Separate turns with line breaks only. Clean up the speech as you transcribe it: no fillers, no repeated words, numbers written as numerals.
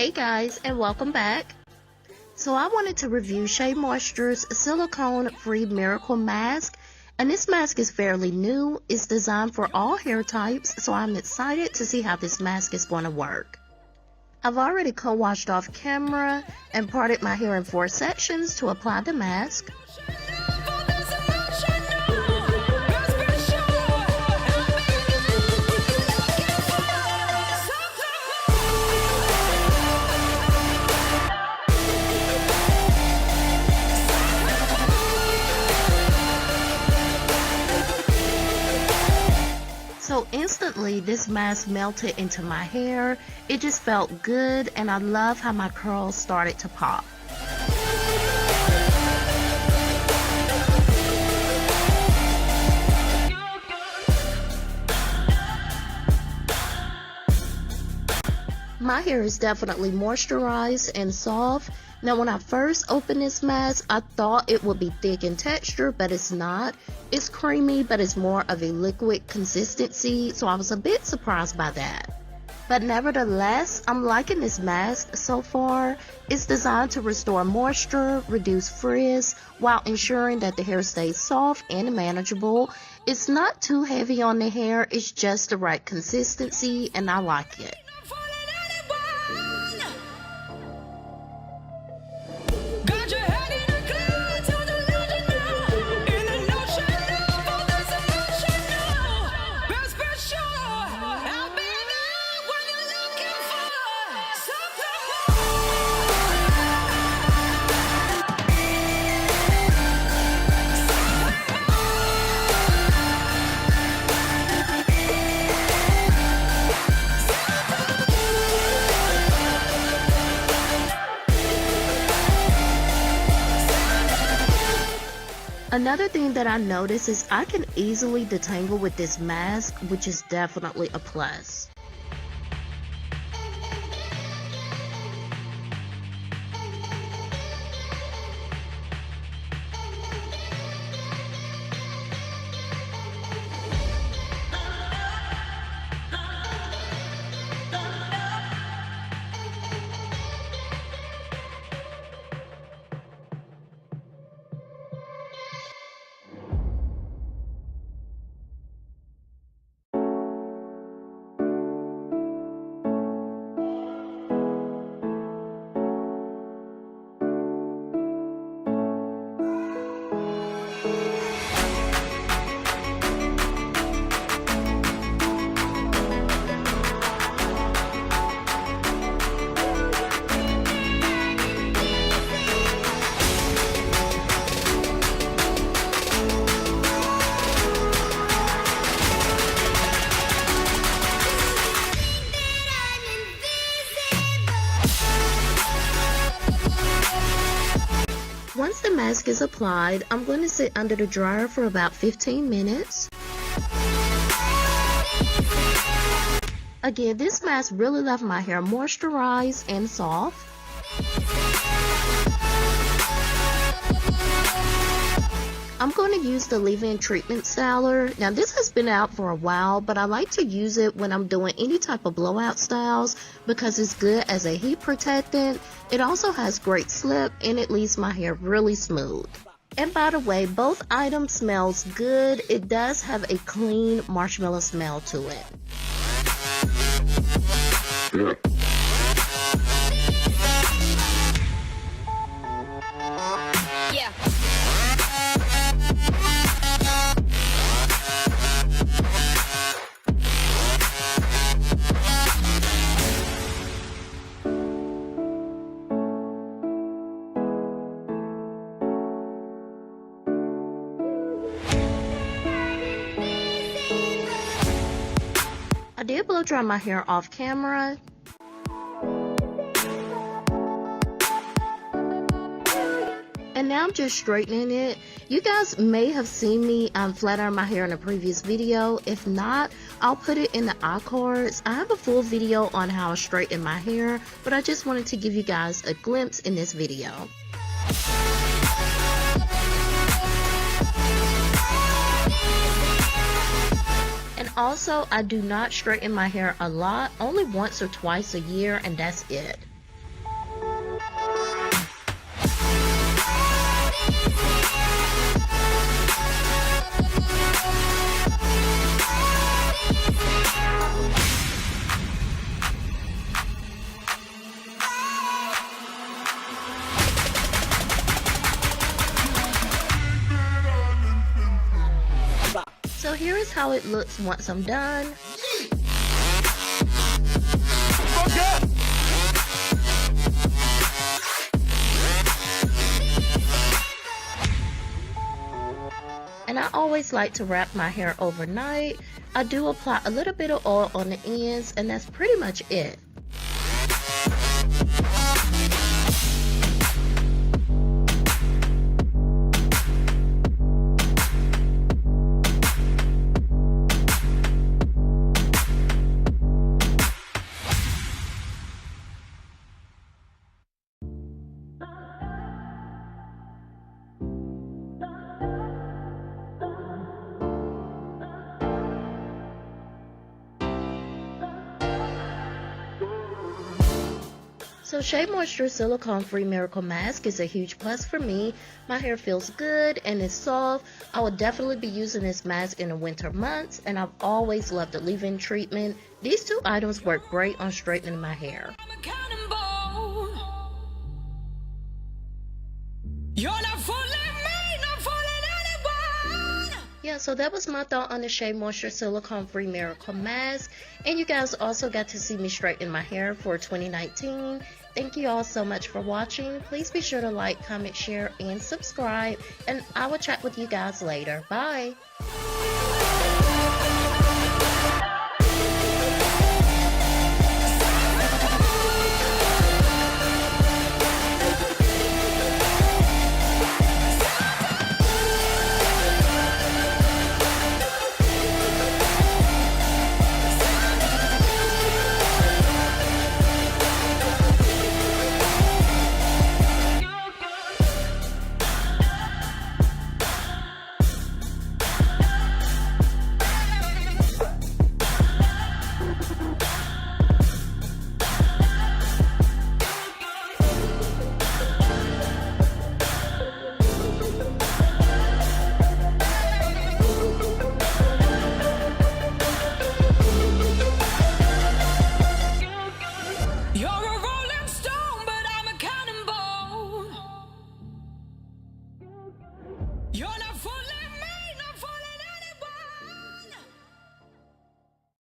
Hey guys, and welcome back. So I wanted to review Shea Moisture's Silicone Free Miracle Mask, and this mask is fairly new. It's designed for all hair types, so I'm excited to see how this mask is going to work. I've already co-washed off camera and parted my hair in 4 sections to apply the mask. So instantly this mask melted into my hair. It just felt good, and I love how my curls started to pop. My hair is definitely moisturized and soft. Now when I first opened this mask, I thought it would be thick in texture, but it's not. It's creamy, but it's more of a liquid consistency, so I was a bit surprised by that. But nevertheless, I'm liking this mask so far. It's designed to restore moisture, reduce frizz, while ensuring that the hair stays soft and manageable. It's not too heavy on the hair, it's just the right consistency, and I like it. Another thing that I noticed is I can easily detangle with this mask, which is definitely a plus. Once the mask is applied, I'm going to sit under the dryer for about 15 minutes. Again, this mask really left my hair moisturized and soft. I'm going to use the leave-in treatment styler. Now this has been out for a while, but I like to use it when I'm doing any type of blowout styles because it's good as a heat protectant. It also has great slip and it leaves my hair really smooth. And by the way, both items smells good. It does have a clean marshmallow smell to it. Yeah. I did blow dry my hair off camera. And now I'm just straightening it. You guys may have seen me flat iron my hair in a previous video. If not, I'll put it in the iCards. I have a full video on how I straighten my hair, but I just wanted to give you guys a glimpse in this video. And also, I do not straighten my hair a lot, only once or twice a year, and that's it. So here is how it looks once I'm done. And I always like to wrap my hair overnight. I do apply a little bit of oil on the ends, and that's pretty much it. So Shea Moisture Silicone Free Miracle Mask is a huge plus for me. My hair feels good and is soft. I will definitely be using this mask in the winter months, and I've always loved the leave-in treatment. These two items work great on straightening my hair. Yeah, so that was my thought on the Shea Moisture Silicone Free Miracle Mask. And you guys also got to see me straighten my hair for 2019. Thank you all so much for watching. Please be sure to like, comment, share, and subscribe. And I will chat with you guys later. Bye.